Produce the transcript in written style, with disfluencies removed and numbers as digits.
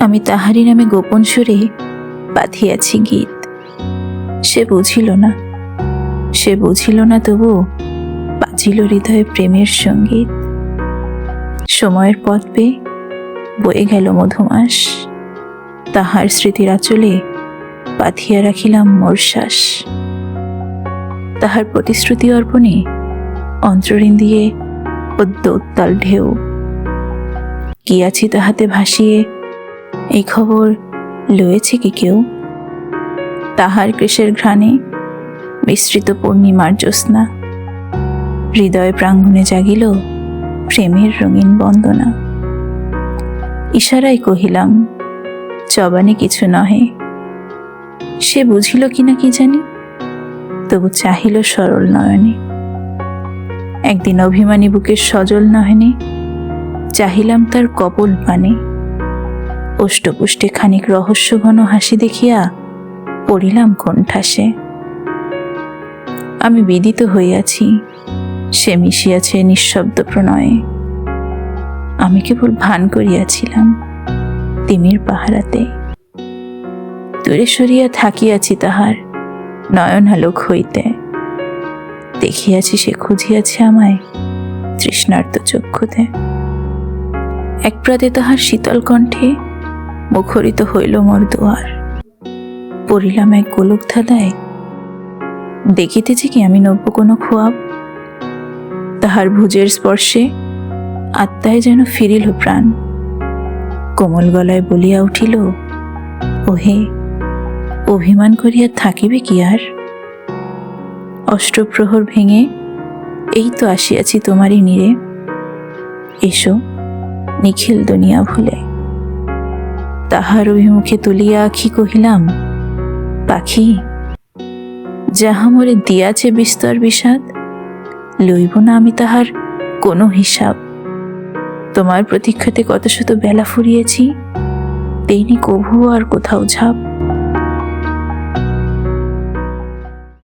আমি তাহারি নামে গোপন সুরে বাঁধিয়াছি গীত। সে বুঝিল না তবু বাজিল হৃদয়ে প্রেমের সঙ্গীত। সময়ের পথ পেয়ে বয়ে গেল মধুমাস, তাহার স্মৃতির আঁচলে বাঁধিয়া রাখিলাম মোর শ্বাস। তাহার প্রতিশ্রুতি অর্পণে অন্তরীণ দিয়ে পদ্ম উত্তাল ঢেউ। কি আছি তাহাতে ভাসিয়ে, এই খবর লয়েছে কি কেউ? তাহার কেশের ঘ্রাণে মিশ্রিত পূর্ণিমার জ্যোৎস্না, হৃদয় প্রাঙ্গণে জাগিল প্রেমের রঙিন বন্দনা। ইশারায় কহিলাম, জবানে কিছু নহে। সে বুঝিল কিনা কি জানি, তবু চাহিল সরল নয়নে। একদিন অভিমানী বুকের সজল নয়নে চাহিলাম তার কপল পানে। অষ্টপুষ্টে খানিক রহস্যঘন হাসি দেখিয়া পড়িলাম কোণঠাসে। আমি বিদিত হইয়াছি, সে মিশিয়াছে নিঃশব্দ প্রণয়ে। আমি কেবল ভান করিয়াছিলাম তিমির পাহারাতে। দূরে সরিয়া থাকিয়াছি তাহার নয়ন আলোক হইতে। দেখিয়াছি সে খুঁজিয়াছে আমায় তৃষ্ণার্ত চক্ষুতে। এক প্রাতে তাহার শীতল কণ্ঠে মুখরিত হইল মোর দুয়ার। পড়িলাম এক গোলক ধাঁধায়, দেখিতেছি কি আমি নব্য কোনো খোয়াব। তাহার ভুজের স্পর্শে আত্মায় যেন ফিরিল প্রাণ। কোমল গলায় বলিয়া উঠিল, ওহে অভিমান করিয়া থাকিবে কি আর? অষ্টপ্রহর ভেঙে এই তো আসিয়াছি তোমারই নীড়ে। এসো নিখিল দুনিয়া ভুলে। তাহার অভিমুখে তুলিয়া আখি কহিলাম, পাখি যাহা মোরে দিয়াছে বিস্তর বিষাদ, লইব না আমি তাহার কোনো হিসাব। তোমার প্রতীক্ষাতে কত শত বেলা ফুরিয়েছি, দেইনি কভু আর কোথাও ছাপ।